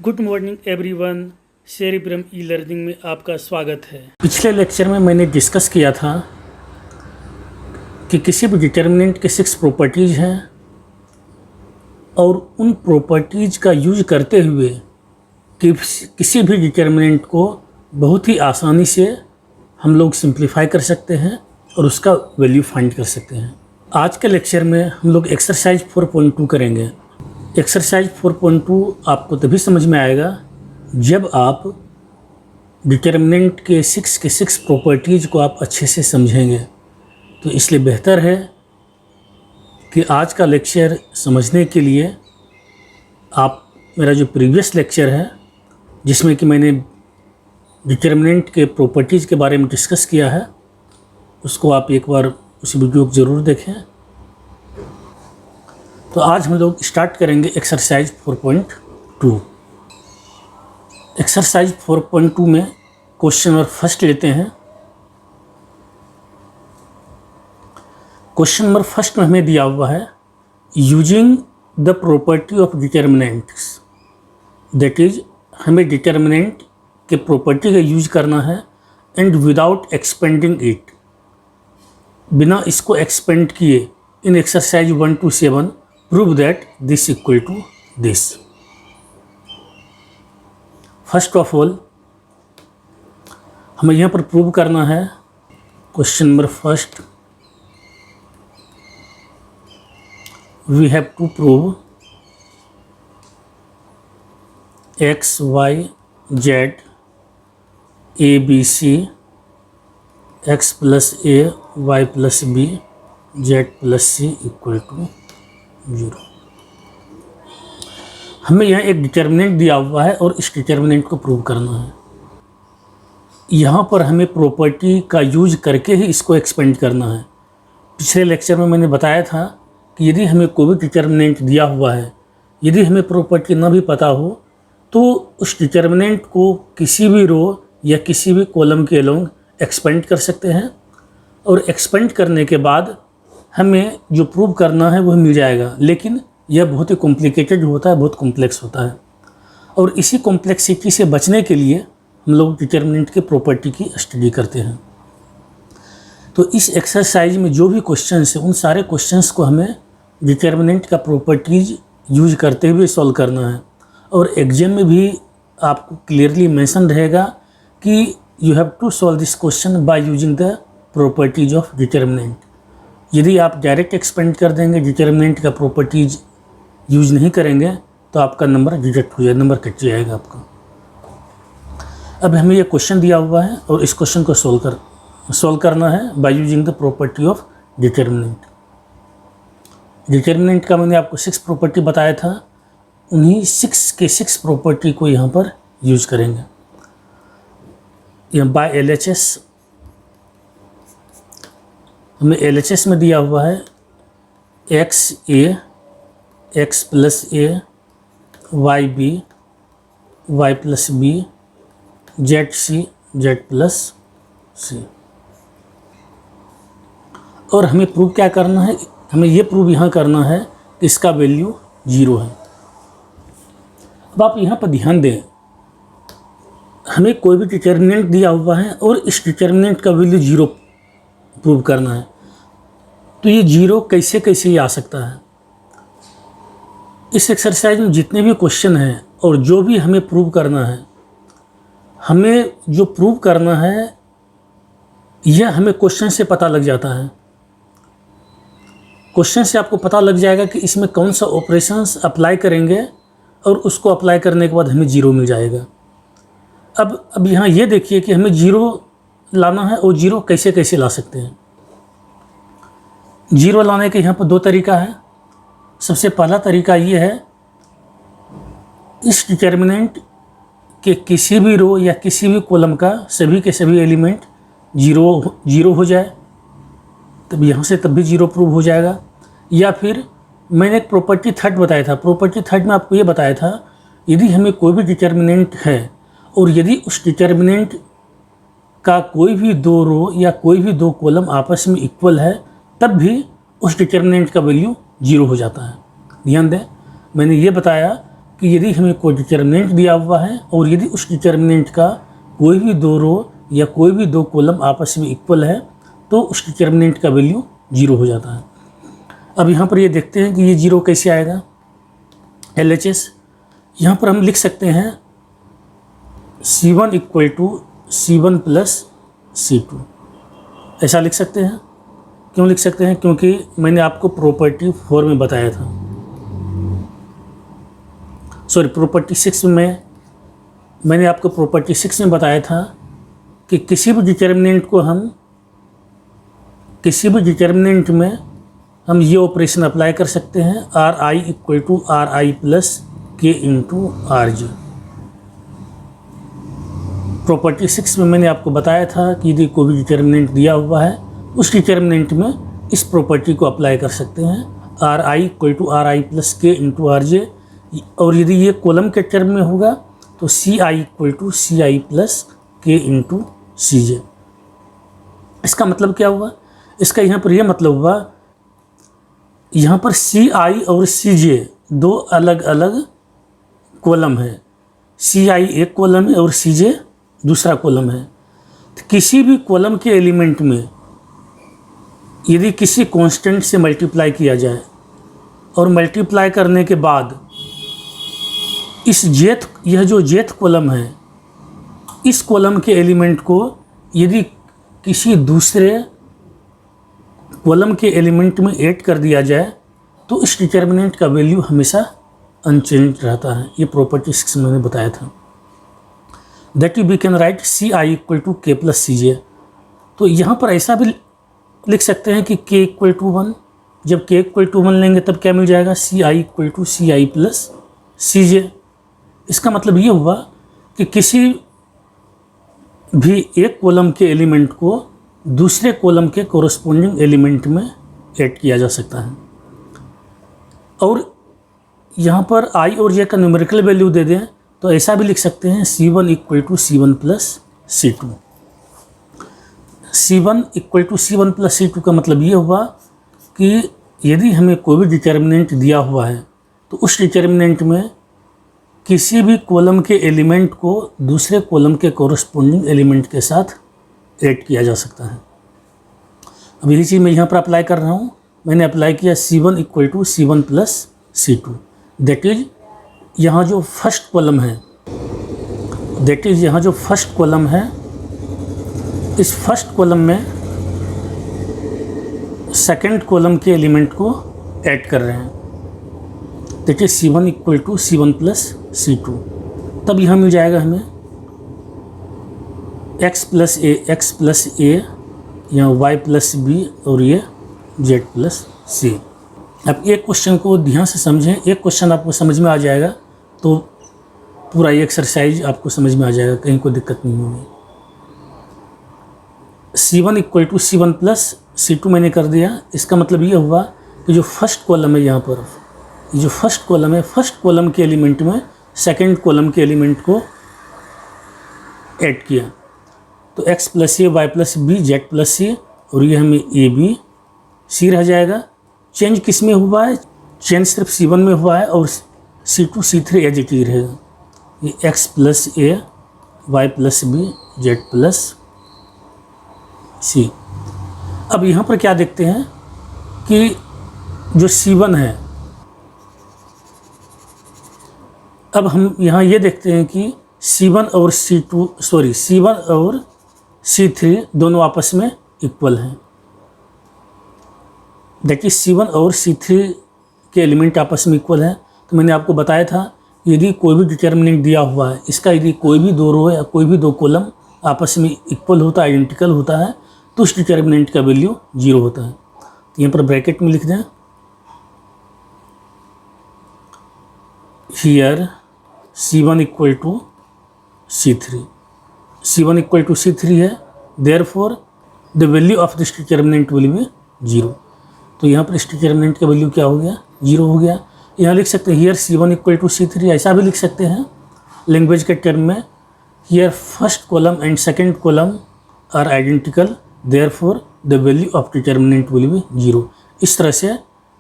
Good morning everyone, cerebrum e learning में आपका स्वागत है। पिछले लेक्चर में मैंने डिस्कस किया था कि किसी भी डिटर्मिनेंट के 6 प्रॉपर्टीज़ हैं और उन प्रॉपर्टीज़ का यूज करते हुए किसी भी डिटर्मिनेंट को बहुत ही आसानी से हम लोग सिंप्लीफाई कर सकते हैं और उसका वैल्यू फाइंड कर सकते हैं। आज के लेक्चर में हम लोग एक्सरसाइज 4.2 करेंगे। एक्सरसाइज 4.2 आपको तभी समझ में आएगा जब आप डिटर्मिनेंट के 6 प्रॉपर्टीज़ को आप अच्छे से समझेंगे। तो इसलिए बेहतर है कि आज का लेक्चर समझने के लिए आप मेरा जो प्रीवियस लेक्चर है जिसमें कि मैंने डिटर्मिनेंट के प्रॉपर्टीज़ के बारे में डिस्कस किया है उसको आप एक बार उस वीडियो को ज़रूर देखें। तो आज हम लोग स्टार्ट करेंगे एक्सरसाइज 4.2। एक्सरसाइज 4.2 में क्वेश्चन नंबर फर्स्ट लेते हैं। क्वेश्चन नंबर फर्स्ट में हमें दिया हुआ है using the property of determinants, that is हमें डिटर्मिनेंट के प्रॉपर्टी का यूज करना है एंड विदाउट एक्सपेंडिंग इट, बिना इसको एक्सपेंड किए in exercise 1 to 7 prove that this equal to this। First of all हमें यहाँ पर प्रूव करना है question number first, we have to prove x y z a b c x plus a y plus b z plus c equal to 0। हमें यहाँ एक determinant दिया हुआ है और इस डिटर्मिनेंट को प्रूव करना है। यहाँ पर हमें प्रॉपर्टी का यूज करके ही इसको एक्सपेंड करना है। पिछले लेक्चर में मैंने बताया था कि यदि हमें कोई भी डिटर्मिनेंट दिया हुआ है, यदि हमें प्रॉपर्टी ना भी पता हो तो उस डिटर्मिनेंट को किसी भी रो या किसी भी कॉलम के अलोंग एक्सपेंड कर सकते हैं और एक्सपेंड करने के बाद हमें जो प्रूव करना है वह मिल जाएगा। लेकिन यह बहुत ही कॉम्प्लिकेटेड होता है, बहुत कॉम्प्लेक्स होता है और इसी कॉम्प्लेक्सिटी से बचने के लिए हम लोग डिटर्मिनेंट के प्रॉपर्टी की स्टडी करते हैं। तो इस एक्सरसाइज में जो भी क्वेश्चंस हैं उन सारे क्वेश्चंस को हमें डिटर्मिनेंट का प्रॉपर्टीज यूज करते हुए सॉल्व करना है और एग्जाम में भी आपको क्लियरली मेंशन रहेगा कि you have to solve this question by using the properties of determinant. यदि आप डायरेक्ट एक्सपेंड कर देंगे, डिटर्मिनेंट का प्रॉपर्टीज यूज नहीं करेंगे तो आपका नंबर डिडक्ट हो जाएगा, नंबर कट जाएगा आपका। अब हमें ये क्वेश्चन दिया हुआ है और इस क्वेश्चन को सॉल्व करना है bye using the property of determinant. Determinant का मैंने आपको 6 प्रॉपर्टी बताया था, उन्हीं 6 प्रॉपर्टी को यहाँ पर यूज करेंगे। यहाँ बाय LHS हमें LHS में दिया हुआ है XA x plus a YB y plus b ZC z plus c। और हमें प्रूव क्या करना है, हमें ये प्रूव यहाँ करना है कि इसका वैल्यू 0 है। अब आप यहाँ पर ध्यान दें, हमें कोई भी डिटर्मिनेंट दिया हुआ है और इस डिटर्मिनेंट का वैल्यू 0 प्रूव करना है। तो ये 0 कैसे कैसे आ सकता है। इस एक्सरसाइज में जितने भी क्वेश्चन हैं और जो भी हमें प्रूव करना है, हमें जो प्रूव करना है यह हमें क्वेश्चन से पता लग जाता है। क्वेश्चन से आपको पता लग जाएगा कि इसमें कौन सा ऑपरेशंस अप्लाई करेंगे और उसको अप्लाई करने के बाद हमें 0 मिल जाएगा। अब यहाँ ये देखिए कि हमें 0 लाना है और 0 कैसे कैसे ला सकते हैं। 0 लाने के यहाँ पर 2 तरीका है। सबसे पहला तरीका ये है, इस डिटर्मिनेंट के किसी भी रो या किसी भी कॉलम का सभी के सभी एलिमेंट 0 हो जाए, तब यहाँ से तब भी 0 प्रूव हो जाएगा। या फिर मैंने एक प्रॉपर्टी थर्ड बताया था, प्रॉपर्टी थर्ड में आपको ये बताया था यदि हमें कोई भी डिटर्मिनेंट है और यदि उस डिटर्मिनेंट का कोई भी 2 रो या कोई भी 2 कॉलम आपस में इक्वल है तब भी उस डिटर्मिनेंट का वैल्यू 0 हो जाता है। ध्यान दें, मैंने ये बताया कि यदि हमें कोई डिटर्मिनेंट दिया हुआ है और यदि उस डिटर्मिनेंट का कोई भी दो रो या कोई भी दो कॉलम आपस में इक्वल है तो उस डिटर्मिनेंट का वैल्यू 0 हो जाता है। अब यहाँ पर ये देखते हैं कि ये 0 कैसे आएगा। LHS यहाँ पर हम लिख सकते हैं C1 equal to C1 plus C2, ऐसा लिख सकते हैं। क्यों लिख सकते हैं? क्योंकि मैंने आपको प्रॉपर्टी 4 में बताया था, सॉरी प्रॉपर्टी 6 में मैंने आपको प्रॉपर्टी 6 में बताया था कि किसी भी डिटर्मिनेंट में हम ये ऑपरेशन अप्लाई कर सकते हैं, RI equal to RI plus K into RJ। Property 6 में मैंने आपको बताया था कि यदि कोई भी डिटर्मिनेंट दिया हुआ है उस डिटर्मिनेंट में इस प्रॉपर्टी को अप्लाई कर सकते हैं, RI equal to RI plus K into RJ। और यदि ये कॉलम के टर्म में होगा तो CI equal to CI plus K into CJ। इसका मतलब क्या हुआ? इसका यहाँ पर यह मतलब हुआ, यहाँ पर CI और CJ दो अलग अलग कॉलम है, CI एक कॉलम है और CJ दूसरा कॉलम है। तो किसी भी कॉलम के एलिमेंट में यदि किसी कांस्टेंट से मल्टीप्लाई किया जाए और मल्टीप्लाई करने के बाद यह जो जेथ कॉलम है, इस कॉलम के एलिमेंट को यदि किसी दूसरे कॉलम के एलिमेंट में ऐड कर दिया जाए तो इस डिटर्मिनेंट का वैल्यू हमेशा अनचेंज रहता है। ये प्रॉपर्टी 6 मैंने बताया था। That we can write CI equal to K plus CJ। तो यहाँ पर ऐसा भी लिख सकते हैं कि K इक्वल टू 1, जब K इक्वल टू 1 लेंगे तब क्या मिल जाएगा, CI equal to CI plus CJ। इसका मतलब ये हुआ कि किसी भी एक कॉलम के एलिमेंट को दूसरे कॉलम के कोरस्पोंडिंग एलिमेंट में ऐड किया जा सकता है। और यहाँ पर I और J का न्यूमेरिकल वैल्यू दे दें तो ऐसा भी लिख सकते हैं C1 equal to C1 plus C2। C1 equal to C1 plus C2 का मतलब ये हुआ कि यदि हमें कोई भी डिटर्मिनेंट दिया हुआ है तो उस डिटर्मिनेंट में किसी भी कॉलम के एलिमेंट को दूसरे कॉलम के कोरस्पोंडिंग एलिमेंट के साथ ऐड किया जा सकता है। अब यही चीज़ मैं यहाँ पर अप्लाई कर रहा हूँ। मैंने अप्लाई किया C1 equal to C1 plus C2। That is यहाँ जो फर्स्ट कॉलम है, इस फर्स्ट कॉलम में सेकंड कॉलम के एलिमेंट को ऐड कर रहे हैं। That is C1 equal to C1 plus C2। तब यहाँ मिल जाएगा हमें x प्लस a या y प्लस b और ये z प्लस c। अब एक क्वेश्चन को ध्यान से समझें। एक क्वेश्चन आपको समझ में आ जाएगा तो पूरा ये एक्सरसाइज आपको समझ में आ जाएगा, कहीं कोई दिक्कत नहीं होगी। C1 equal to C1 plus C2 मैंने कर दिया। इसका मतलब ये हुआ कि जो फर्स्ट कॉलम है, यहाँ पर ये जो फर्स्ट कॉलम है, फर्स्ट कॉलम के एलिमेंट में सेकंड कॉलम के एलिमेंट को ऐड किया तो x plus a y plus b z plus c और ये हमें a b c रह जाएगा। चेंज किस में हुआ है? चेंज सिर्फ C1 में हुआ है और C2 C3 as it is रहेगा। ये x plus a y plus b z plus c। अब यहाँ पर क्या देखते हैं कि जो C1 है, अब हम यहाँ ये देखते हैं कि C1 और C3 दोनों आपस में इक्वल हैं। दैट इज C1 और C3 के एलिमेंट आपस में इक्वल हैं। तो मैंने आपको बताया था यदि कोई भी डिटर्मिनेंट दिया हुआ है, इसका यदि कोई भी दो रो या कोई भी दो कॉलम आपस में इक्वल होता है, आइडेंटिकल होता है, तो उस डिटर्मिनेंट का वैल्यू 0 होता है। तो यहाँ पर ब्रैकेट में लिख दें, here C1 equal to C3। C1 equal to C3 है, therefore the value of this determinant will be 0। तो यहाँ पर इस डिटर्मिनेंट का वैल्यू क्या हो गया? 0 हो गया। यहाँ लिख सकते हैं here C1 equal to C3, ऐसा भी लिख सकते हैं लैंग्वेज के टर्म में, here first column and second column are identical, therefore the value of determinant will be 0। इस तरह से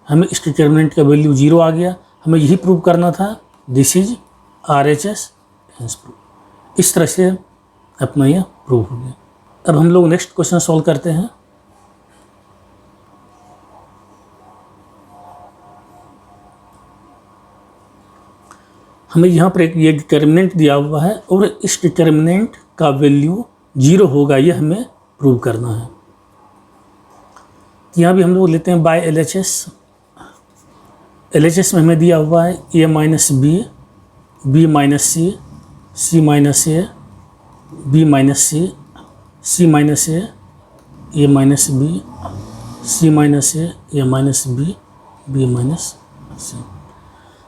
हमें इस डिटर्मिनेंट का वैल्यू 0 आ गया। हमें यही प्रूव करना था, this is RHS hence prove. इस तरह से अपना यह प्रूव हो गया। अब हम लोग नेक्स्ट क्वेश्चन सॉल्व करते हैं। हमें यहाँ पर एक ये डिटर्मिनेंट दिया हुआ है और इस डिटर्मिनेंट का वैल्यू 0 होगा, यह हमें प्रूव करना है। यहाँ भी हम लोग लेते हैं बाय LHS। LHS में हमें दिया हुआ है a minus B, B minus C, C minus A, B minus C, C minus A minus B, C minus A minus B, B minus C.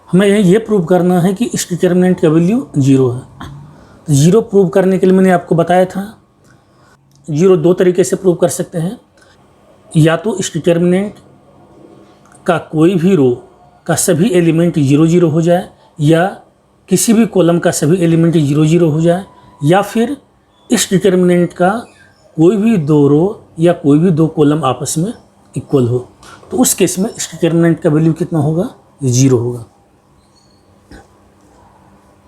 हमें ये प्रूव करना है कि इस डिटर्मिनेंट का वैल्यू 0 है। तो 0 प्रूव करने के लिए मैंने आपको बताया था 0 दो तरीके से प्रूव कर सकते हैं। या तो इस डिटर्मिनेंट का कोई भी रो का सभी एलिमेंट 0 0 हो जाए, या किसी भी कॉलम का सभी एलिमेंट 0 0 हो जाए, या फिर इस डिटर्मिनेंट का कोई भी दो रो या कोई भी दो कॉलम आपस में इक्वल हो। तो उस केस में इस डिटर्मिनेंट का वैल्यू कितना होगा? 0 होगा।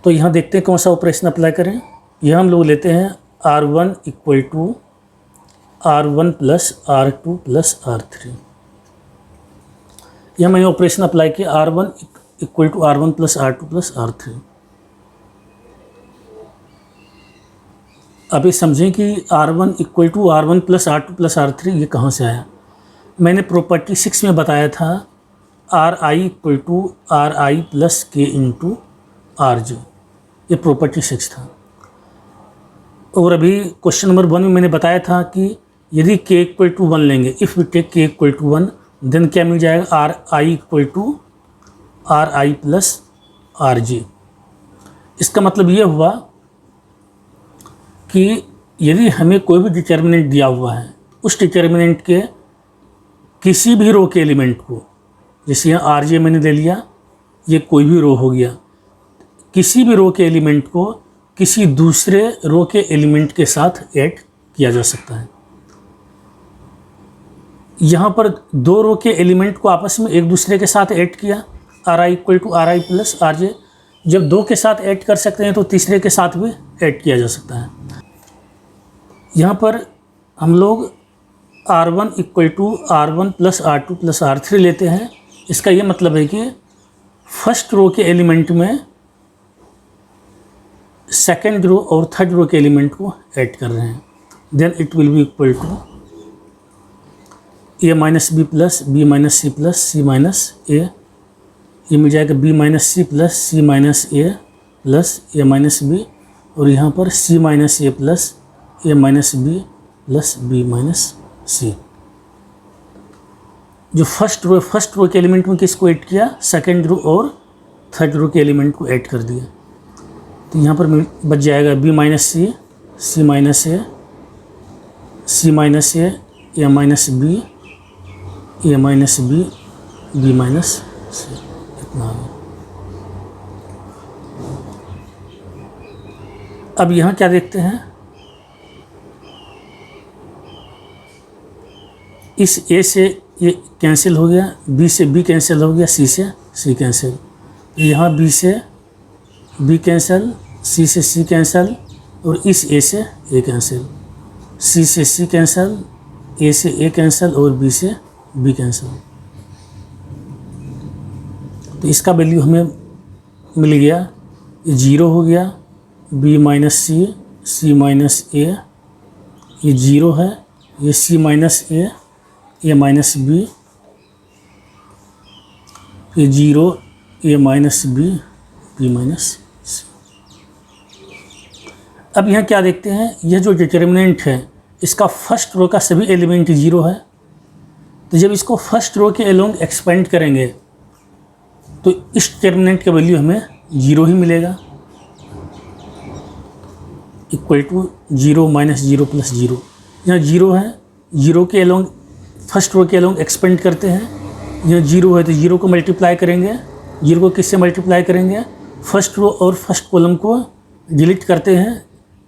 तो यहाँ देखते हैं कौन सा ऑपरेशन अप्लाई करें। यहाँ हम लोग लेते हैं R1 equal to R1 plus R2 plus R3। यहाँ मैंने ऑपरेशन अप्लाई किया R1 equal to R1 plus R2 plus R3। अभी समझें कि R1 equal to R1 plus R2 plus R3 ये कहाँ से आया। मैंने प्रॉपर्टी 6 में बताया था RI equal to RI plus K into RJ, ये प्रॉपर्टी 6 था। और अभी क्वेश्चन नंबर 1 में मैंने बताया था कि यदि k इक्वल टू 1 लेंगे, if we take k equal to 1, then क्या मिल जाएगा? RI equal to RI plus RJ। इसका मतलब ये हुआ कि यदि हमें कोई भी डिटर्मिनेंट दिया हुआ है, उस डिटर्मिनेंट के किसी भी रो के एलिमेंट को, जैसे यहाँ RJ मैंने ले लिया, ये कोई भी रो हो गया, किसी भी रो के एलिमेंट को किसी दूसरे रो के एलिमेंट के साथ ऐड किया जा सकता है। यहाँ पर दो रो के एलिमेंट को आपस में एक दूसरे के साथ ऐड किया, RI equal to RI plus RJ। जब दो के साथ ऐड कर सकते हैं तो तीसरे के साथ भी ऐड किया जा सकता है। यहाँ पर हम लोग R1 equal to R1 plus R2 plus R3 लेते हैं। इसका ये मतलब है कि फर्स्ट रो के एलिमेंट में सेकेंड रो और थर्ड रो के एलिमेंट को ऐड कर रहे हैं। Then it will be equal to a minus B plus B minus C plus C minus A. ये मिल जाएगा b minus C plus C minus A plus A minus B, और यहाँ पर c minus A plus A minus B plus B minus C. जो first रो के element में किसको ऐड किया? सेकेंड रो और थर्ड रो के एलिमेंट को ऐड कर दिया। तो यहाँ पर बच जाएगा b minus C, C minus A, C minus A minus B, A minus B, B minus सी। इतना। अब यहाँ क्या देखते हैं? इस a से ये कैंसिल हो गया, b से b कैंसिल हो गया, c से c कैंसिल। यहाँ b से b कैंसिल, c से c कैंसिल, और इस a से a कैंसिल, c से c कैंसिल, a से a कैंसिल और b से b कैंसिल। तो इसका वैल्यू हमें मिल गया, ये 0 हो गया, b minus C, c minus a, ये 0 है, ये c minus a minus b, ये 0, a minus b, b minus C. अब यहाँ क्या देखते हैं? यह जो डिटर्मिनेंट है इसका फर्स्ट रो का सभी एलिमेंट 0 है। तो जब इसको फर्स्ट रो के अलोंग एक्सपेंड करेंगे तो इस डिटर्मिनेंट का वैल्यू हमें 0 ही मिलेगा, इक्वल टू 0 माइनस 0 प्लस 0। यहाँ 0 है, 0 के अलोंग फर्स्ट रो के अलोंग एक्सपेंड करते हैं। यहाँ 0 है तो 0 को मल्टीप्लाई करेंगे, 0 को किससे मल्टीप्लाई करेंगे? फर्स्ट रो और फर्स्ट कॉलम को डिलीट करते हैं,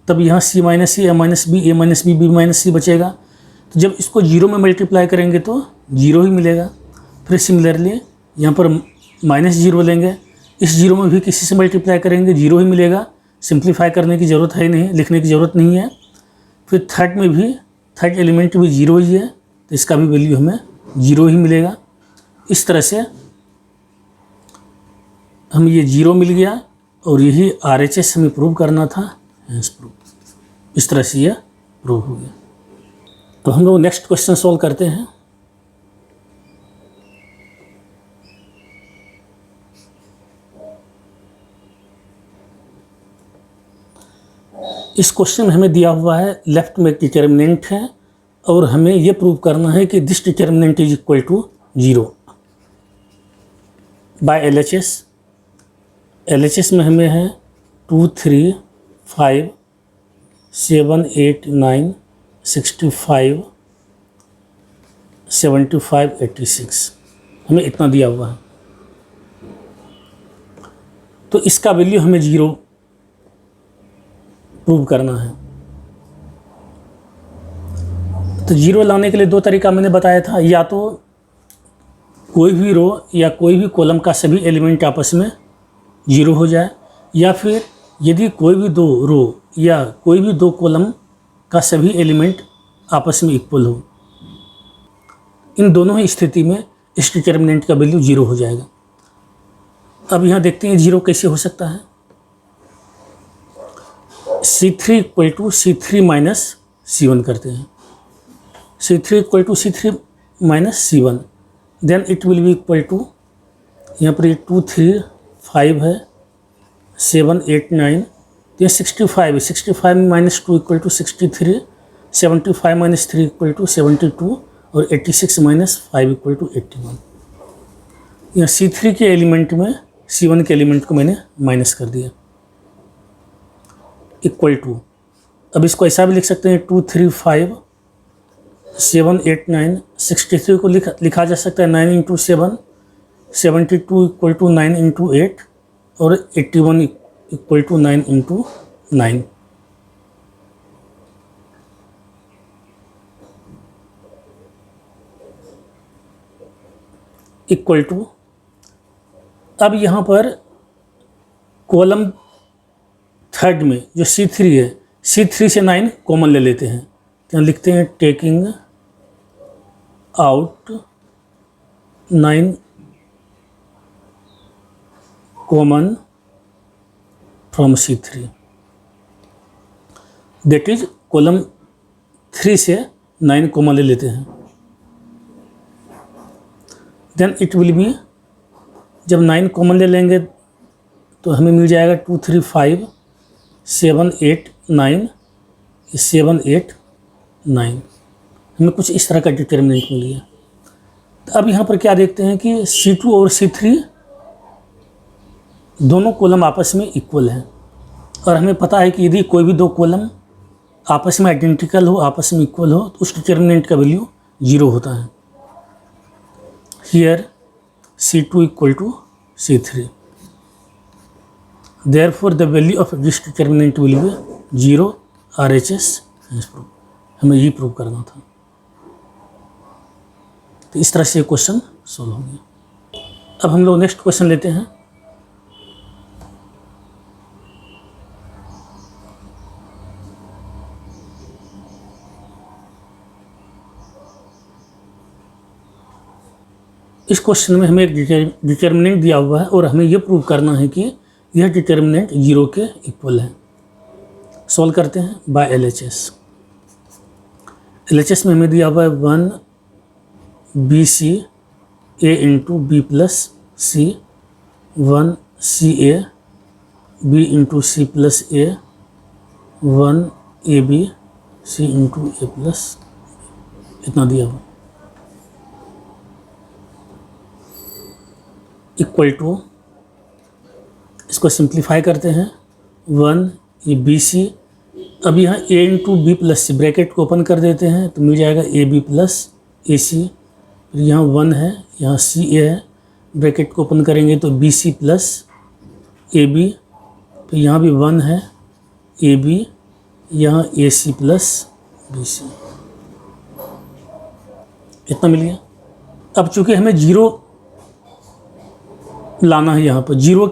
तब यहाँ c minus C, a minus B, a minus B, b minus C बचेगा। तो जब इसको 0 में मल्टीप्लाई करेंगे तो 0 ही मिलेगा। फिर सिमिलरली यहाँ पर माइनस 0 लेंगे, इस जीरो में भी किसी से मल्टीप्लाई करेंगे, जीरो ही मिलेगा, सिंप्लीफाई करने की ज़रूरत है नहीं, लिखने की ज़रूरत नहीं है। फिर थर्ड में भी, थर्ड एलिमेंट भी जीरो ही है, तो इसका भी वैल्यू हमें जीरो ही मिलेगा। इस तरह से हम ये जीरो मिल गया और यही RHS हमें प्रूव करना था, हेंस प्रूव। इस तरह से यह प्रूव हो गया। तो हम लोग नेक्स्ट क्वेश्चन सॉल्व करते हैं। इस क्वेश्चन में हमें दिया हुआ है लेफ्ट में एक डिटर्मिनेंट है और हमें यह प्रूव करना है कि this determinant is equal to zero by LHS में हमें है 2, 3, 5, 7, 8, 9, 65, 75, 86 हमें इतना दिया हुआ है। तो इसका वैल्यू हमें जीरो प्रूव करना है। तो जीरो लाने के लिए दो तरीका मैंने बताया था, या तो कोई भी रो या कोई भी कॉलम का सभी एलिमेंट आपस में जीरो हो जाए, या फिर यदि कोई भी दो रो या कोई भी दो कॉलम का सभी एलिमेंट आपस में इक्वल हो। इन दोनों ही स्थिति में इस डिटर्मिनेंट का वैल्यू जीरो हो जाएगा। अब यहाँ देखते हैं जीरो कैसे हो सकता है। C3 equal to C3 minus C1 करते हैं। C3 equal to C3 minus C1, then it will be equal to, यहाँ पर 2, 3, 5 है, 7, 8, 9, तो ये 65 है। 65 minus 2 equal to 63, 75 minus 3 equal to 72 और 86 माइनस 5 इक्वल टू 81। यहाँ C3 के एलिमेंट में C1 के एलिमेंट को मैंने माइनस कर दिया, इक्वल टू। अब इसको ऐसा भी लिख सकते हैं 2, 3, 5, 7, 8, 9, 63 को लिखा जा सकता है 9 इंटू 7, 72 इक्वल टू 9 इंटू 8 और 81 equal to 9 into 9। Equal to, अब यहाँ पर कॉलम थर्ड में जो C3 है, C3 से 9 कॉमन ले लेते हैं, तो लिखते हैं taking out 9 common from C3, that is column 3 से 9 कॉमन ले लेते हैं। देन इट विल बी, जब 9 कॉमन ले लेंगे तो हमें मिल जाएगा 2, 3, 5, 7, 8, 9, 7, 8, 9। हमें कुछ इस तरह का डिटर्मिनेंट मिल गया। तो अब यहाँ पर क्या देखते हैं कि C2 और C3 दोनों कॉलम आपस में इक्वल हैं, और हमें पता है कि यदि कोई भी दो कॉलम आपस में आइडेंटिकल हो, आपस में इक्वल हो, तो उस डिटर्मिनेंट का वैल्यू जीरो होता है। Here C2 equal to C3, therefore the value of this determinant will be zero RHS hence prove. हमें ये प्रूव करना था। तो इस तरह से क्वेश्चन सोल्व हो गया। अब हम लोग नेक्स्ट क्वेश्चन लेते हैं। इस क्वेश्चन में हमें एक डिटर्मिनेंट दिया हुआ है और हमें यह प्रूव करना है कि यह डिटर्मिनेंट जीरो के इक्वल है। सॉल्व करते हैं बाय LHS में हमें दिया हुआ है 1 BC A into B plus C, 1 CA B into C plus A, 1 AB C into A plus, इतना दिया हुआ। इक्वल टू, इसको सिंप्लीफाई करते हैं, 1 ये BC, अब यहाँ A into B plus C, bracket को ओपन कर देते हैं तो मिल जाएगा AB प्लस AC, फिर यहाँ 1 है, यहाँ CA है, ब्रैकेट को ओपन करेंगे तो BC प्लस AB, फिर यहाँ भी 1 है AB, यहाँ AC प्लस BC, इतना मिल गया। अब चूँकि हमें जीरो लाना है, यहाँ पर जीरो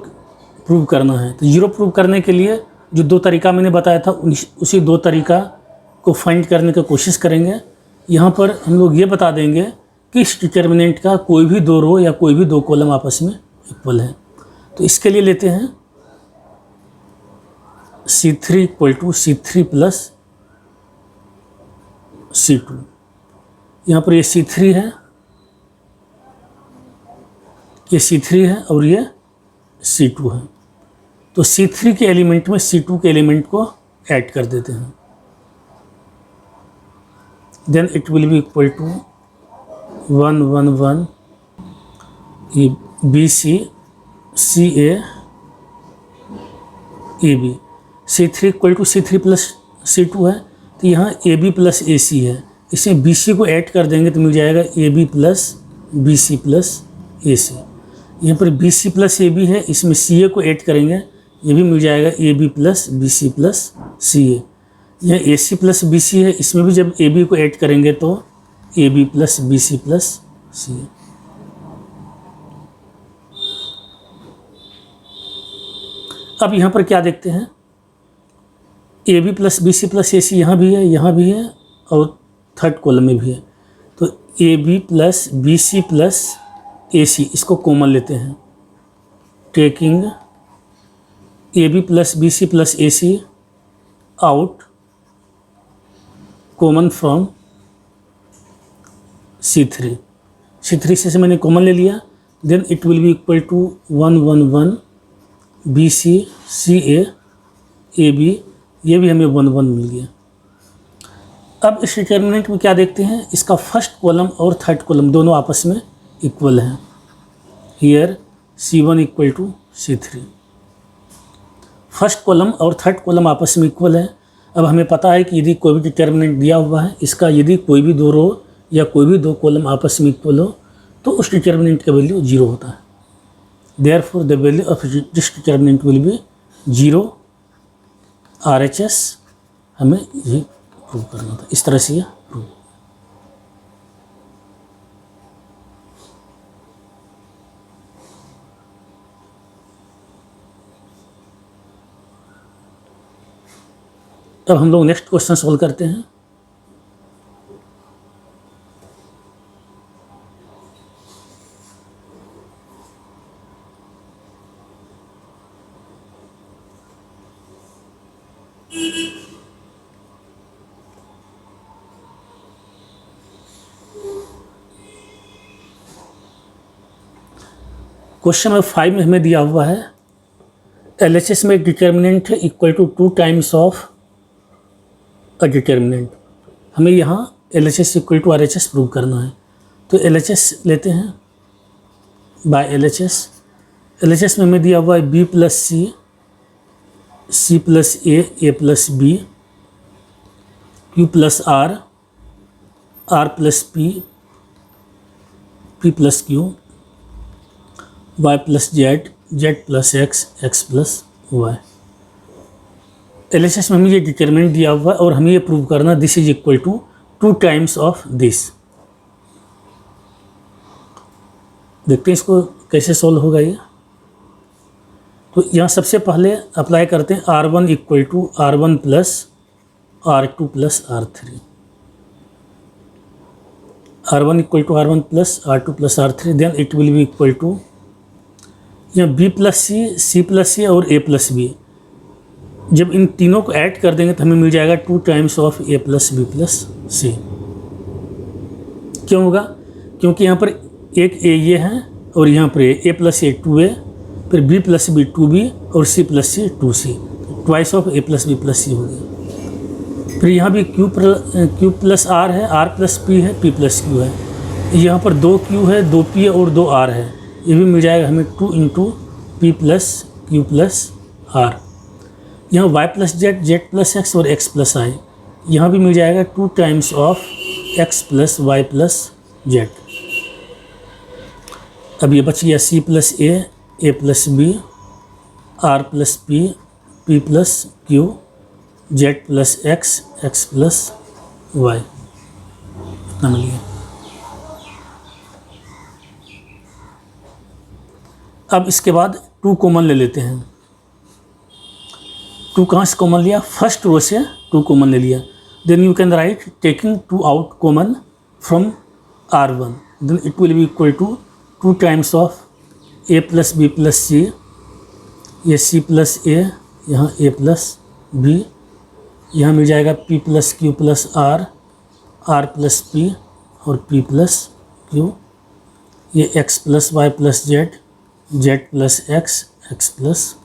प्रूव करना है। तो जीरो प्रूव करने के लिए जो दो तरीका मैंने बताया था उसी दो तरीका को फाइंड करने की कोशिश करेंगे। यहाँ पर हम लोग ये बता देंगे कि इस डिटर्मिनेंट का कोई भी दो रो या कोई भी दो कॉलम आपस में इक्वल है। तो इसके लिए लेते हैं C3 equal to C3 plus C2। यहाँ पर ये C3 है, ये C3 है और ये C2 है। तो C3 के एलिमेंट में C2 के एलिमेंट को ऐड कर देते हैं। Then it will be equal to 1 1 1 ये BC CA AB। C3 equal to C3 plus C2 है, तो यहाँ AB प्लस AC है। इसमें BC को ऐड कर देंगे तो मिल जाएगा AB plus BC plus AC। यहाँ पर BC प्लस AB है, इसमें CA को ऐड करेंगे, ये भी मिल जाएगा AB plus BC plus CA। यह AC प्लस BC है, इसमें भी जब AB को ऐड करेंगे तो AB plus BC plus CA। अब यहाँ पर क्या देखते हैं, AB plus BC plus AC यहाँ भी है और थर्ड कॉलम में भी है। तो AB plus BC plus AC इसको कॉमन लेते हैं। Taking AB plus BC plus AC out common from C3 से मैंने कॉमन ले लिया। Then it will be equal to 1 1 1 BC CA AB, ये भी हमें 1 1 मिल गया। अब इस डिटर्मिनेंट में क्या देखते हैं, इसका फर्स्ट कॉलम और थर्ड कॉलम दोनों आपस में इक्वल हैं। Here C1 equal to C3, first column और थर्ड कॉलम आपस में इक्वल है। अब हमें पता है कि यदि कोई भी डिटर्मिनेंट दिया हुआ है, इसका यदि कोई भी दो रो या कोई भी दो कॉलम आपस में इक्वल हो तो उस डिटर्मिनेंट का वैल्यू 0 होता है। Therefore the value of this determinant will be 0 RHS। हमें ये प्रूव करना था, इस तरह से ये प्रूव। अब हम लोग नेक्स्ट क्वेश्चन सॉल्व करते हैं। क्वेश्चन नंबर 5 में हमें दिया हुआ है LHS में डिटर्मिनेंट है equal to 2 times of a determinant. हमें यहाँ LHS equal to RHS prove करना है। तो LHS लेते हैं बाय LHS में हमें दिया हुआ है B plus C plus A plus B, Q plus R plus P plus Q, Y plus Z plus X plus Y। LHS में हमें ये डिटर्मिनेंट दिया हुआ है और हमें ये प्रूव करना this is equal to 2 times of this. देखते हैं इसको कैसे सॉल्व होगा ये। तो यहाँ सबसे पहले अप्लाई करते हैं R1 equal to R1 plus R2 plus R3। R1 equal to R1 plus R2 plus R3। Then it will be equal to यहाँ B plus C plus C और A प्लस B। जब इन तीनों को add कर देंगे तो हमें मिल जाएगा 2 times of A plus B plus C। क्यों होगा, क्योंकि यहाँ पर एक A ये है और यहाँ पर A प्लस A 2A, फिर B प्लस B 2B और C plus C 2C, twice of A plus B plus C हो गया। फिर यहाँ भी Q प्लस R है, R प्लस P है, P प्लस Q है। यहाँ पर 2 Q है, 2 P है और 2 R है। ये भी मिल जाएगा हमें 2 into P plus Q plus R। यहाँ Y plus Z plus X और X प्लस I, यहाँ भी मिल जाएगा 2 times of X plus Y plus Z। अब ये बच गया C plus A plus B, R plus P plus Q, Z plus X plus Y, इतना मिल गया। अब इसके बाद 2 कॉमन ले लेते हैं। 2 कहाँ से कॉमन लिया, फर्स्ट रो से 2 कॉमन ले लिया। Then you can write taking 2 out common from R1, then it will be equal to 2 times of A plus B plus C, ये C प्लस A, यहाँ A प्लस B, यहाँ मिल जाएगा P plus Q plus R, R plus P और P plus Q, ये x plus y plus z, z plus x, x plus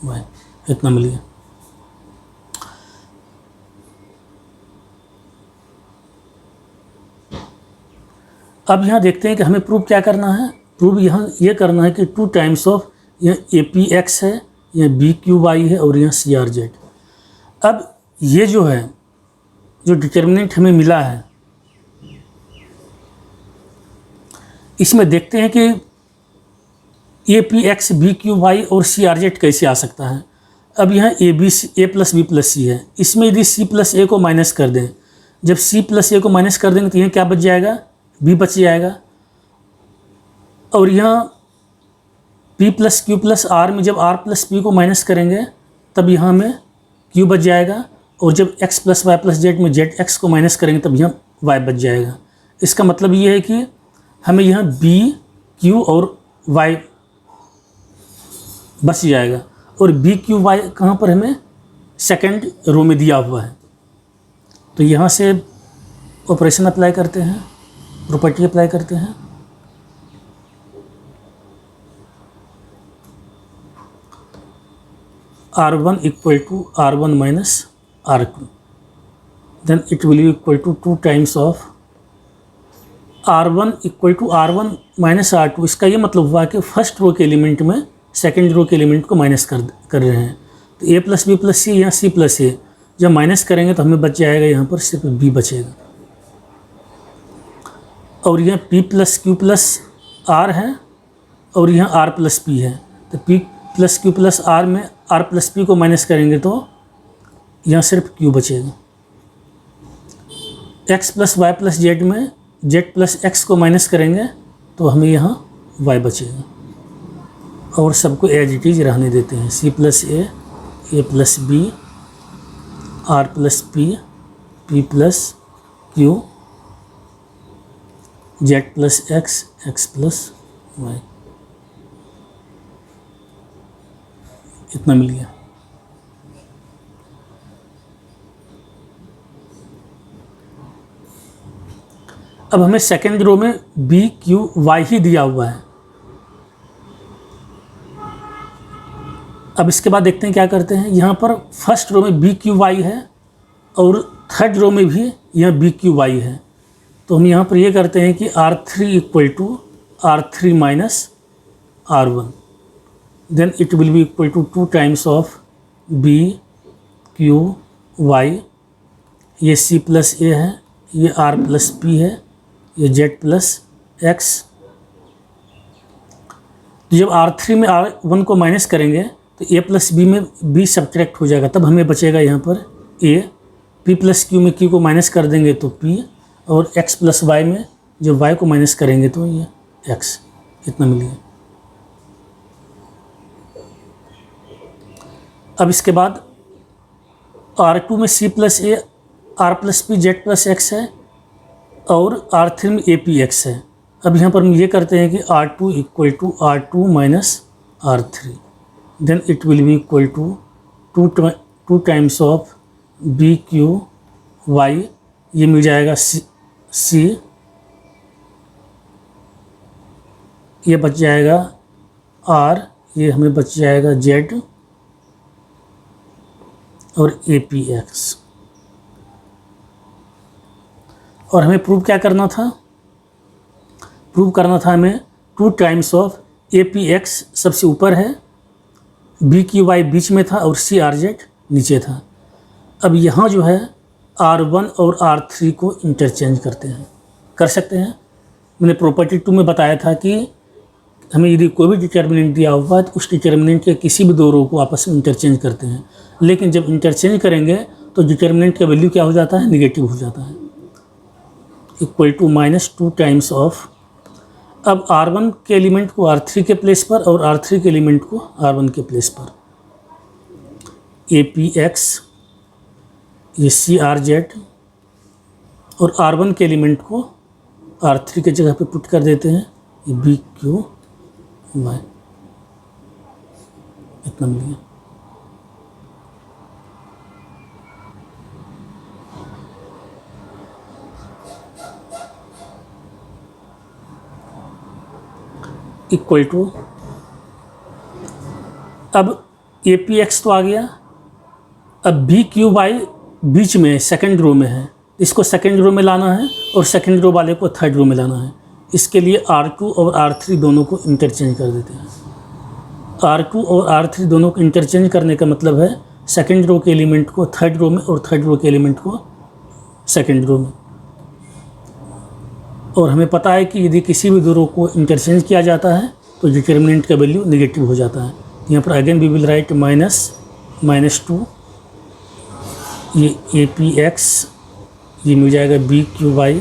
y, इतना मिल गया। अब यहाँ देखते हैं कि हमें प्रूव क्या करना है। प्रूव यहाँ ये करना है कि 2 टाइम्स ऑफ यहाँ ए पी एक्स है, यहाँ बी क्यू वाई है और यहाँ सी आर जेड। अब ये जो है, जो डिटर्मिनेंट हमें मिला है, इसमें देखते हैं कि A P x B Q y और सी आर जेड कैसे आ सकता है। अब यहाँ ए प्लस बी प्लस सी है, इसमें यदि सी प्लस ए को माइनस कर दें, जब सी प्लस ए को माइनस कर देंगे तो यहाँ क्या बच जाएगा, बी बच जाएगा। और यहाँ P plus Q plus R में जब आर प्लस पी को माइनस करेंगे तब यहाँ में क्यू बच जाएगा, और जब x plus y plus z में जेड एक्स को माइनस करेंगे तब यहाँ वाई बच जाएगा। इसका मतलब ये है कि हमें यहाँ बी क्यू और वाई बच जाएगा, और बी क्यू वाई कहाँ पर हमें सेकंड रो में दिया हुआ है। तो यहाँ से ऑपरेशन अप्लाई करते हैं, प्रॉपर्टी अप्लाई करते हैं। R1 equal to R1 minus R2, then it will be equal to 2 times of R1 equal to R1 minus R2। इसका ये मतलब हुआ कि फर्स्ट रो के एलिमेंट में सेकेंड रो के एलिमेंट को माइनस कर रहे हैं। तो ए प्लस बी प्लस सी या सी प्लस ए जब माइनस करेंगे तो हमें बच जाएगा यहाँ पर सिर्फ बी बचेगा, और यहाँ P plus Q plus R है और यहाँ आर प्लस पी है। तो P plus Q plus R में आर प्लस पी को माइनस करेंगे तो यहाँ सिर्फ क्यू बचेगा। X plus y plus z में जेड प्लस एक्स को माइनस करेंगे तो हमें यहाँ वाई बचेगा, और सबको एज इट इज रहने देते हैं। C plus A plus B, R plus P plus Q, z plus x, x plus y, इतना मिल गया। अब हमें सेकेंड रो में बी क्यू वाई ही दिया हुआ है। अब इसके बाद देखते हैं क्या करते हैं। यहाँ पर फर्स्ट रो में बी क्यू वाई है और थर्ड रो में भी यहाँ बी क्यू वाई है। तो हम यहाँ पर ये करते हैं कि R3 equal to R3 minus R1, then it will be equal to 2 times of B Q y, ये सी प्लस ए है, ये आर प्लस पी है, ये जेड प्लस एक्स। तो जब R3 में R1 को माइनस करेंगे तो ए प्लस बी में बी सब्ट्रैक्ट हो जाएगा, तब हमें बचेगा यहाँ पर ए। पी प्लस क्यू में क्यू को माइनस कर देंगे तो पी, और x प्लस वाई में जब y को माइनस करेंगे तो ये x, इतना मिलेगा। अब इसके बाद R2 में c plus A, R plus P, z plus x है, और R3 में ए पी एक्स है। अब यहाँ पर हम ये करते हैं कि R2 equal to R2 minus R3, then it will be equal to 2 times of B Q y, ये मिल जाएगा सी, ये बच जाएगा आर, ये हमें बच जाएगा जेड और ए पी एक्स। और हमें प्रूव क्या करना था, प्रूव करना था हमें 2 times of A P x सबसे ऊपर है, बी क्यू वाई बीच में था और सी आर जेड नीचे था। अब यहाँ जो है R1 और R3 को इंटरचेंज करते हैं, कर सकते हैं। मैंने प्रॉपर्टी 2 में बताया था कि हमें यदि कोई भी डिटर्मिनेंट दिया हुआ है तो उस डिटर्मिनेंट के किसी भी 2 रो को आपस में इंटरचेंज करते हैं, लेकिन जब इंटरचेंज करेंगे तो डिटर्मिनेंट का वैल्यू क्या हो जाता है, निगेटिव हो जाता है, equal to minus 2 times of. अब R1 के एलिमेंट को R3 के प्लेस पर और R3 के एलिमेंट को R1 के प्लेस पर, ए पी एक्स, ये सी आर जेड, और R1 के एलिमेंट को R3 के जगह पे पुट कर देते हैं, ये बी क्यू वाई, इतना मिल गया। इक्वल टू, अब ए पी एक्स तो आ गया, अब बी क्यू वाई बीच में सेकंड रो में है, इसको सेकंड रो में लाना है और सेकंड रो वाले को थर्ड रो में लाना है। इसके लिए R2 और R3 दोनों को इंटरचेंज कर देते हैं। R2 और R3 दोनों को इंटरचेंज करने का मतलब है सेकंड रो के एलिमेंट को थर्ड रो में और थर्ड रो के एलिमेंट को सेकंड रो में। और हमें पता है कि यदि किसी भी दो रो को इंटरचेंज किया जाता है तो डिटर्मिनेंट का वैल्यू नेगेटिव हो जाता है। यहाँ पर अगेन वी विल राइट -2, ये ए पी एक्स, ये मिल जाएगा बी क्यू वाई,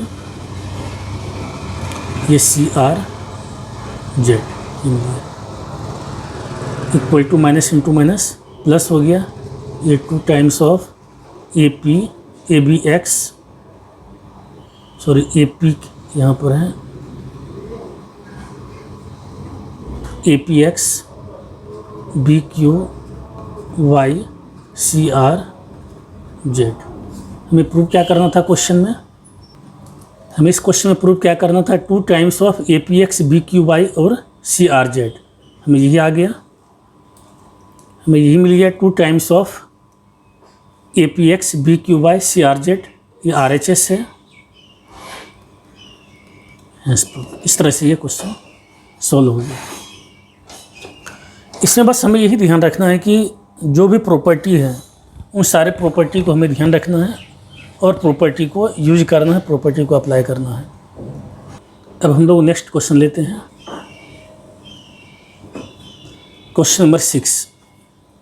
ये C R z, equal to minus into minus plus हो गया, ये 2 times of A B x, sorry A P यहाँ पर है, A P x B Q y C R z. हमें प्रूव क्या करना था क्वेश्चन में? हमें इस क्वेश्चन में प्रूव क्या करना था? 2 times of A P x B Q y और सी आर जेड। हमें यही आ गया, हमें यही मिल गया 2 times of A P x B Q y C R z. ये आर एच एस है। इस तरह से ये क्वेश्चन सॉल्व हो गया। इसमें बस हमें यही ध्यान रखना है कि जो भी प्रॉपर्टी है उन सारे प्रॉपर्टी को हमें ध्यान रखना है और प्रॉपर्टी को यूज करना है, प्रॉपर्टी को अप्लाई करना है। अब हम लोग नेक्स्ट क्वेश्चन लेते हैं, क्वेश्चन नंबर 6।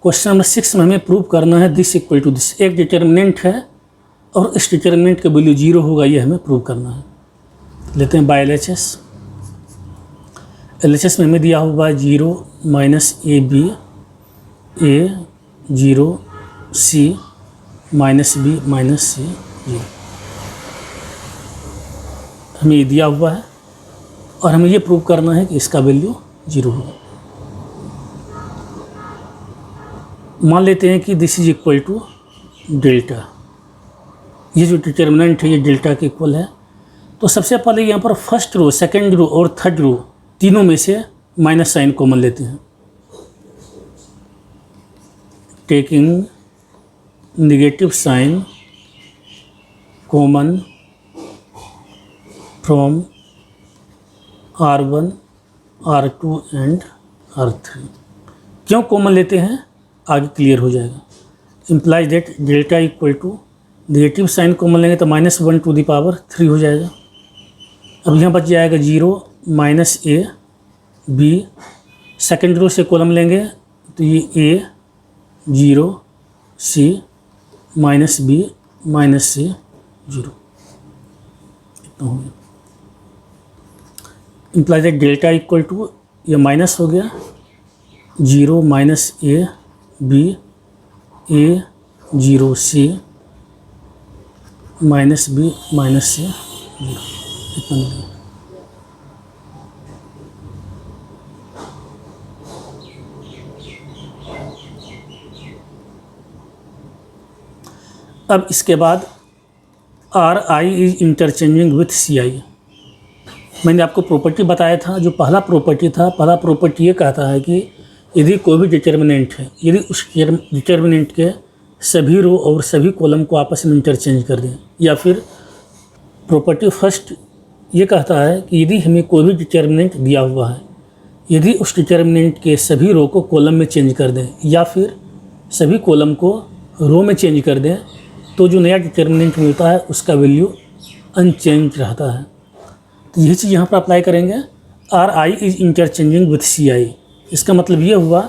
क्वेश्चन नंबर 6 में हमें प्रूव करना है दिस इक्वल टू दिस। एक डिटर्मिनेंट है और इस डिटर्मिनेंट का वैल्यू 0 होगा, ये हमें प्रूव करना है। लेते हैं बाय LHS। LHS में हमें दिया हुआ 0 minus A B, A 0 C minus B minus C 0, हमें ये दिया हुआ है और हमें ये प्रूव करना है कि इसका वैल्यू 0 होगा। मान लेते हैं कि this is equal to delta. ये जो डिटर्मिनेंट है ये डेल्टा के इक्वल है। तो सबसे पहले यहाँ पर फर्स्ट रो, सेकंड रो और थर्ड रो तीनों में से माइनस साइन कॉमन लेते हैं। Taking negative sign common from R1, R2 and R3। क्यों कॉमन लेते हैं आगे क्लियर हो जाएगा। Implies that delta equal to, negative sign common लेंगे तो -1 टू द पावर 3 हो जाएगा। अब यहाँ बच जाएगा 0 minus A B, second row से कॉलम लेंगे तो ये A 0 C minus B minus C 0, इतना हो गया। Implies that delta equal to, ये माइनस हो गया 0 minus A B, A 0 C minus B minus C 0, इतना मिल गया। अब इसके बाद R I is interchanging with C I. मैंने आपको प्रॉपर्टी बताया था, जो पहला प्रॉपर्टी था, पहला प्रॉपर्टी ये कहता है कि यदि कोई भी डिटर्मिनेंट है, यदि उस डिटर्मिनेंट के सभी रो और सभी कॉलम को आपस में इंटरचेंज कर दें, या फिर प्रॉपर्टी फर्स्ट ये कहता है कि यदि हमें कोई भी डिटर्मिनेंट दिया हुआ है, यदि उस डिटर्मिनेंट के सभी रो को कॉलम में चेंज कर दें या फिर सभी कॉलम को रो में चेंज कर दें, तो जो नया डिटर्मिनेंट मिलता है उसका वैल्यू अनचेंज रहता है। तो यही चीज़ यहाँ पर अप्लाई करेंगे। R I is interchanging with C I. इसका मतलब ये हुआ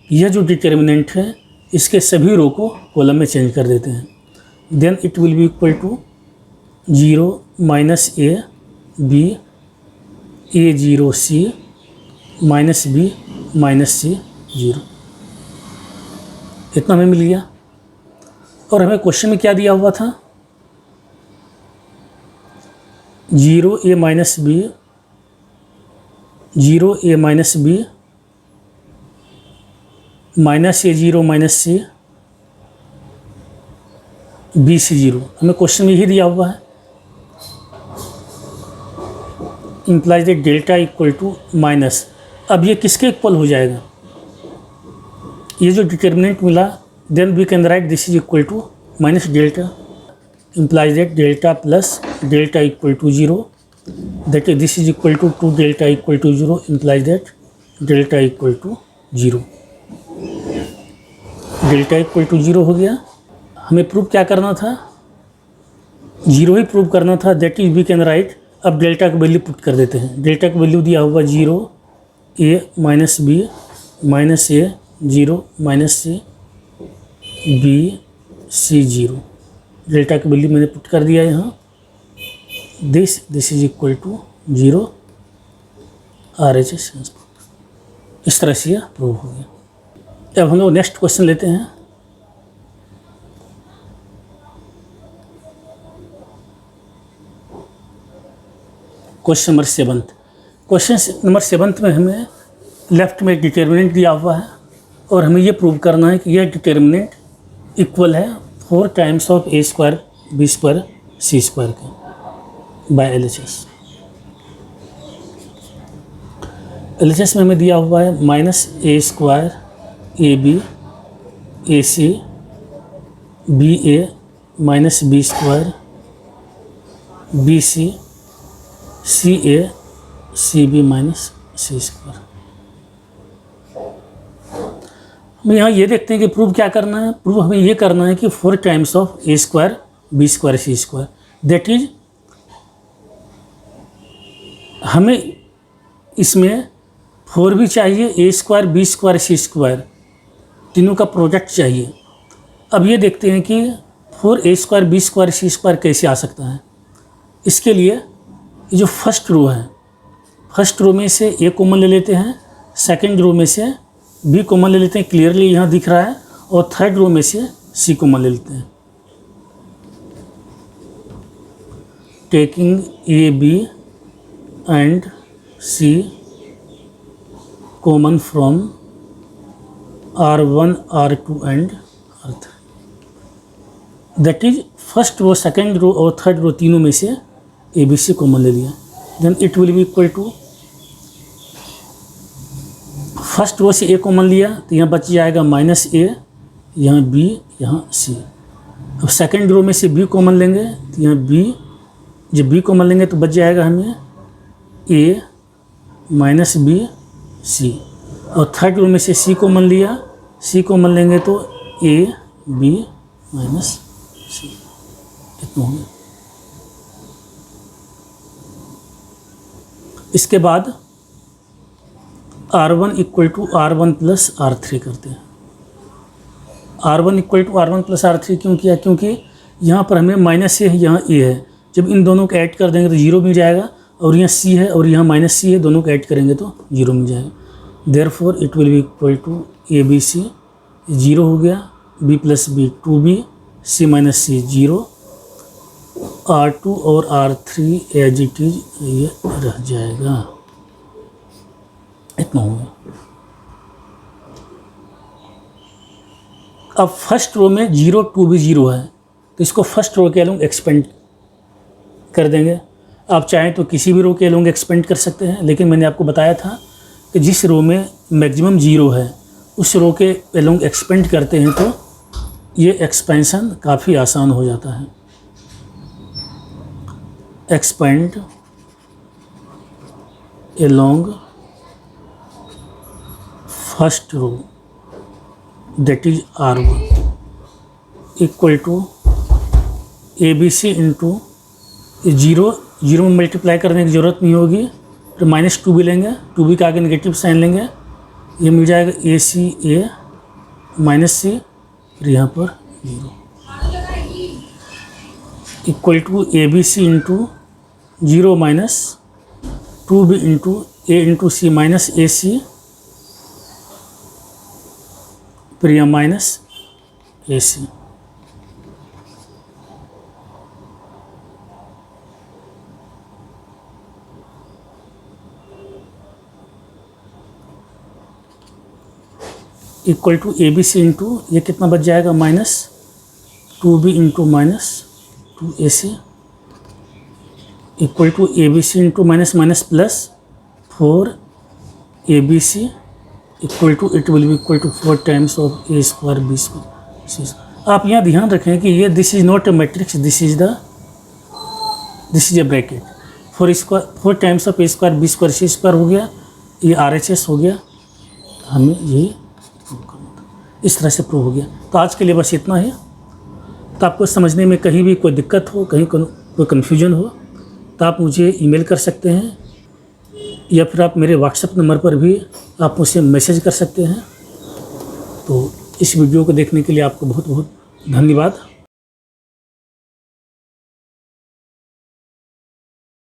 कि यह जो डिटर्मिनेंट है इसके सभी रो को कॉलम में चेंज कर देते हैं। Then it will be equal to 0 minus A B, A 0 C minus B minus C 0, इतना हमें मिल गया। और हमें क्वेश्चन में क्या दिया हुआ था, 0a minus B, 0a minus B minus A 0 minus C B C 0, हमें क्वेश्चन में यही दिया हुआ है। Implies that delta equal to minus, अब ये किसके इक्वल हो जाएगा, ये जो डिटर्मिनेंट मिला, then we can write this is equal to minus delta, implies that delta plus delta equal to 0, that is this is equal to 2 delta equal to 0, implies that delta equal to 0। Delta equal to 0 हो गया। हमें prove क्या करना था, 0 ही prove करना था, that is we can write. अब delta की वैल्यू पुट कर देते हैं। डेल्टा की वैल्यू दिया हुआ 0 a minus B minus A 0 minus C B C 0, delta की वैल्यू मैंने पुट कर दिया यहाँ। This is equal to 0 RHS। इस तरह से यह प्रूव हो गया। अब हम लोग नेक्स्ट क्वेश्चन लेते हैं। Question number 7। क्वेश्चन नंबर 7 में हमें लेफ्ट में डिटर्मिनेंट दिया हुआ है और हमें ये प्रूव करना है कि यह डिटर्मिनेंट इक्वल है 4 times of a square b square c square के बाय LHS। LHS में हमें दिया हुआ है minus a square AB AC BA minus b square BC CA CB minus C square. हम यहाँ ये देखते हैं कि प्रूव क्या करना है। प्रूव हमें ये करना है कि 4 times of a square b square c square, that is हमें इसमें 4 भी चाहिए, a square b square c square तीनों का प्रोडक्ट चाहिए। अब ये देखते हैं कि 4a square b square c square कैसे आ सकता है। इसके लिए ये जो फर्स्ट रो है, फर्स्ट रो में से a कॉमन ले लेते हैं, सेकंड रो में से b कॉमन ले लेते हैं, क्लियरली यहाँ दिख रहा है, और थर्ड रो में से c कॉमन ले लेते हैं। Taking a b and c common from R1 R2 and R3, that is first row second row और थर्ड रो तीनों में से ए बी सी कॉमन ले लिया, then it will be equal to, first row से ए कॉमन लिया तो यहाँ बच जाएगा माइनस ए, यहाँ बी, यहाँ सी। अब सेकंड रो में से बी कॉमन लेंगे तो यहाँ बी, जब बी कॉमन लेंगे तो बच जाएगा हमें ए माइनस बी सी, और थर्ड रो में से सी कॉमन लिया, सी कॉमन लेंगे तो ए बी माइनस सी, इतना हो गया। इसके बाद R1 equal to R1 plus R3 करते हैं। R1 equal to R1 plus R3 क्यों किया, क्योंकि यहाँ पर हमें माइनस ए है, यहाँ ए है, जब इन दोनों को ऐड कर देंगे तो 0 मिल जाएगा, और यहाँ सी है और यहाँ माइनस सी है, दोनों को ऐड करेंगे तो 0 मिल जाएगा। Therefore it will be equal to A B C, 0 हो गया, b plus B 2b, c minus C 0, R2 और R3 एज इट इज ये रह जाएगा, इतना हो गया। अब फर्स्ट रो में 0 2b 0 है, तो इसको फर्स्ट रो के अलोंग एक्सपेंड कर देंगे। आप चाहें तो किसी भी रो के अलोंग एक्सपेंड कर सकते हैं, लेकिन मैंने आपको बताया था कि जिस रो में मैक्सिमम 0 है उस रो के अलोंग एक्सपेंड करते हैं तो ये एक्सपेंशन काफ़ी आसान हो जाता है। Expand along first row that is R1 equal to A B C into 0 में मल्टीप्लाई करने की ज़रूरत नहीं होगी, तो माइनस 2 भी लेंगे, 2b का आगे नेगेटिव साइन लेंगे, ये मिल जाएगा ए सी ए माइनस सी, फिर यहाँ पर 0 equal to A B C into 0 minus 2b into A into C minus A C, फिर यहाँ minus A C. Equal to A B C into ये कितना बच जाएगा -2b into -2ac equal to A B C into minus minus plus 4abc equal to it will be equal to 4 times of a square b square. आप यहाँ ध्यान रखें कि ये this is not a matrix, this is A bracket. 4 times of a square b square c square हो गया, ये RHS हो गया, हमें ये इस तरह से प्रूव हो गया। तो आज के लिए बस इतना है। तो आपको समझने में कहीं भी कोई दिक्कत हो, कहीं कोई कन्फ्यूजन हो तो आप मुझे ईमेल कर सकते हैं या फिर आप मेरे व्हाट्सएप नंबर पर भी आप मुझसे मैसेज कर सकते हैं। तो इस वीडियो को देखने के लिए आपको बहुत बहुत धन्यवाद।